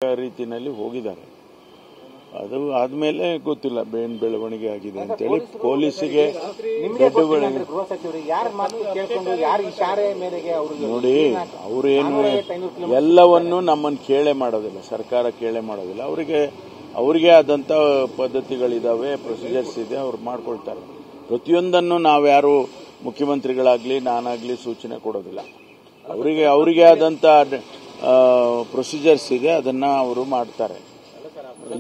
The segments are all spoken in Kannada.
ರೀತಿಯಲ್ಲಿ ಹೋಗಿದ್ದಾರೆ. ಅದು ಆದ್ಮೇಲೆ ಗೊತ್ತಿಲ್ಲ ಬೇನ್ ಬೆಳವಣಿಗೆ ಆಗಿದೆ ಅಂತೇಳಿ ಪೊಲೀಸಿಗೆ ನೋಡಿ, ಅವರೇನು ಎಲ್ಲವನ್ನೂ ನಮ್ಮನ್ನು ಕೇಳೇ ಮಾಡೋದಿಲ್ಲ, ಸರ್ಕಾರ ಕೇಳೇ ಮಾಡೋದಿಲ್ಲ. ಅವರಿಗೆ ಆದಂತ ಪದ್ಧತಿಗಳಿದಾವೆ, ಪ್ರೊಸೀಜರ್ಸ್ ಇದೆ, ಅವ್ರು ಮಾಡ್ಕೊಳ್ತಾರೆ. ಪ್ರತಿಯೊಂದನ್ನು ನಾವ್ಯಾರು ಮುಖ್ಯಮಂತ್ರಿಗಳಾಗ್ಲಿ ನಾನಾಗ್ಲಿ ಸೂಚನೆ ಕೊಡೋದಿಲ್ಲ. ಅವರಿಗೆ ಆದಂತ ಪ್ರೊಸೀಜರ್ಸ್ ಇದೆ, ಅದನ್ನ ಅವರು ಮಾಡ್ತಾರೆ.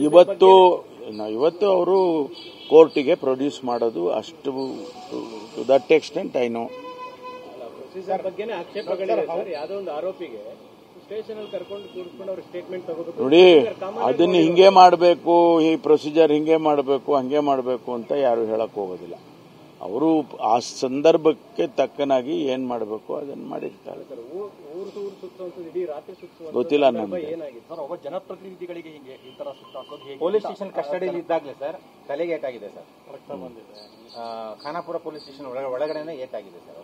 ಇವತ್ತು ಅವರು ಕೋರ್ಟಿಗೆ ಪ್ರೊಡ್ಯೂಸ್ ಮಾಡೋದು ಅಷ್ಟು to that extent I know. ನೋಡಿ, ಅದನ್ನ ಹಿಂಗೆ ಮಾಡಬೇಕು, ಈ ಪ್ರೊಸೀಜರ್ ಹಿಂಗೆ ಮಾಡಬೇಕು, ಹಂಗೆ ಮಾಡಬೇಕು ಅಂತ ಯಾರು ಹೇಳಕ್ ಹೋಗೋದಿಲ್ಲ. ಅವರು ಆ ಸಂದರ್ಭಕ್ಕೆ ತಕ್ಕನಾಗಿ ಏನ್ ಮಾಡಬೇಕು ಅದನ್ನ ಮಾಡಿರ್ತಾರೆ. ಗೊತ್ತಿಲ್ಲ ನಮ್ಗೆ. ಜನಪ್ರತಿನಿಧಿಗಳಿಗೆ ಪೊಲೀಸ್ ಸ್ಟೇಷನ್ ಕಸ್ಟಡಿಯಲ್ಲಿ ಇದ್ದಾಗಲೇ ಸರ್ ತಲೆಗೆ ಏಟಾಗಿದೆ ಸರ್. ಖಾನಾಪುರ ಪೊಲೀಸ್ ಸ್ಟೇಷನ್ ಒಳಗಡೆ ಏಟಾಗಿದೆ ಸರ್.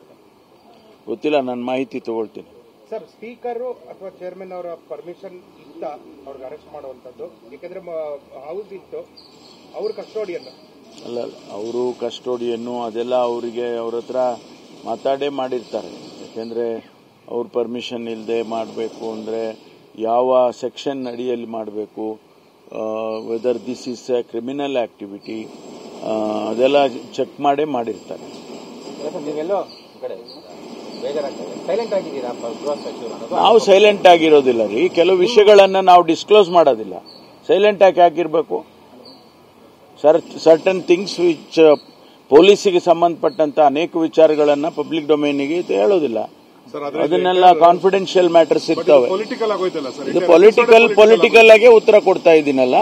ಗೊತ್ತಿಲ್ಲ, ನನ್ನ ಮಾಹಿತಿ ತಗೊಳ್ತೀನಿ ಸರ್. ಸ್ಪೀಕರ್ ಅಥವಾ ಚೇರ್ಮನ್ ಅವರ ಪರ್ಮಿಷನ್ ಇತ್ತ ಅವ್ರಿಗೆ ಅರೆಸ್ಟ್ ಮಾಡುವಂತದ್ದು? ಯಾಕಂದ್ರೆ ಹೌಸ್ ಇತ್ತು, ಅವ್ರ ಕಸ್ಟೋಡಿಯನ್ ಅಲ್ಲ, ಅವರು ಕಸ್ಟೋಡಿಯನ್ನು ಅದೆಲ್ಲ ಅವರಿಗೆ ಅವ್ರ ಹತ್ರ ಮಾತಾಡೇ ಮಾಡಿರ್ತಾರೆ. ಯಾಕೆಂದ್ರೆ ಅವ್ರ ಪರ್ಮಿಷನ್ ಇಲ್ಲದೆ ಮಾಡಬೇಕು ಅಂದ್ರೆ ಯಾವ ಸೆಕ್ಷನ್ ಅಡಿಯಲ್ಲಿ ಮಾಡಬೇಕು, weather this is A criminal activity, ಅದೆಲ್ಲ ಚೆಕ್ ಮಾಡೇ ಮಾಡಿರ್ತಾರೆ. ನಾವು ಸೈಲೆಂಟ್ ಆಗಿರೋದಿಲ್ಲ ರೀ. ಕೆಲವು ವಿಷಯಗಳನ್ನ ನಾವು ಡಿಸ್ಕ್ಲೋಸ್ ಮಾಡೋದಿಲ್ಲ. ಸೈಲೆಂಟ್ ಆಗಿ ಹಾಕಿರ್ಬೇಕು. ಸರ್ಟನ್ ಥಿಂಗ್ಸ್ ವಿಚ್ ಪೊಲೀಸಿಗೆ ಸಂಬಂಧಪಟ್ಟಂತ ಅನೇಕ ವಿಚಾರಗಳನ್ನ ಪಬ್ಲಿಕ್ ಡೊಮೇನಿಗೆ ಹೇಳೋದಿಲ್ಲ. ಅದನ್ನೆಲ್ಲ ಕಾನ್ಫಿಡೆನ್ಷಿಯಲ್ ಮ್ಯಾಟರ್ಸ್ ಇರ್ತವೆ. ಇದು ಪೊಲಿಟಿಕಲ್ ಆಗಿ ಉತ್ತರ ಕೊಡ್ತಾ ಇದ್ದೀನಲ್ಲ.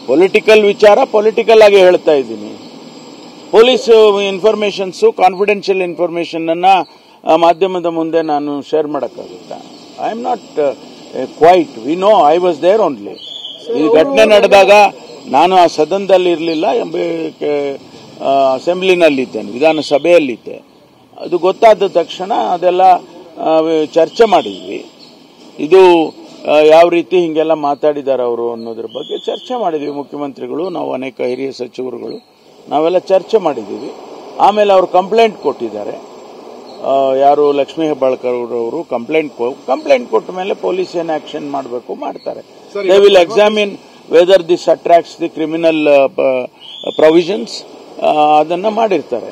ಪೊಲಿಟಿಕಲ್ ವಿಚಾರ ಪೊಲಿಟಿಕಲ್ ಆಗಿ ಹೇಳ್ತಾ ಇದ್ದೀನಿ. ಪೊಲೀಸ್ ಇನ್ಫಾರ್ಮೇಶನ್ಸ್, ಕಾನ್ಫಿಡೆನ್ಷಿಯಲ್ ಇನ್ಫಾರ್ಮೇಶನ್ ಅನ್ನ ಮಾಧ್ಯಮದ ಮುಂದೆ ನಾನು ಶೇರ್ ಮಾಡಕ್ಕಾಗುತ್ತಾ? I am not quite. We know, I was there only. ಈ ಘಟನೆ ನಡೆದಾಗ ನಾನು ಆ ಸದನದಲ್ಲಿ ಇರಲಿಲ್ಲ, ಅಸೆಂಬ್ಲಿನಲ್ಲಿದ್ದೇನೆ, ವಿಧಾನಸಭೆಯಲ್ಲಿದ್ದೆ. ಅದು ಗೊತ್ತಾದ ತಕ್ಷಣ ಅದೆಲ್ಲ ಚರ್ಚೆ ಮಾಡಿದ್ವಿ. ಇದು ಯಾವ ರೀತಿ ಹಿಂಗೆಲ್ಲ ಮಾತಾಡಿದ್ದಾರೆ ಅವರು ಅನ್ನೋದ್ರ ಬಗ್ಗೆ ಚರ್ಚೆ ಮಾಡಿದ್ವಿ. ಮುಖ್ಯಮಂತ್ರಿಗಳು, ನಾವು ಅನೇಕ ಹಿರಿಯ ಸಚಿವರುಗಳು ನಾವೆಲ್ಲ ಚರ್ಚೆ ಮಾಡಿದ್ದೀವಿ. ಆಮೇಲೆ ಅವರು ಕಂಪ್ಲೇಂಟ್ ಕೊಟ್ಟಿದ್ದಾರೆ. ಯಾರು ಲಕ್ಷ್ಮೀ ಹೆಬ್ಬಾಳ್ಕರ್ ಅವರು ಕಂಪ್ಲೇಂಟ್ ಕೊಟ್ಟ ಮೇಲೆ ಪೊಲೀಸ್ ಏನ್ ಆಕ್ಷನ್ ಮಾಡಬೇಕು ಮಾಡ್ತಾರೆ. They will examine weather this attracts the criminal provisions, ಅದನ್ನ ಮಾಡಿರ್ತಾರೆ.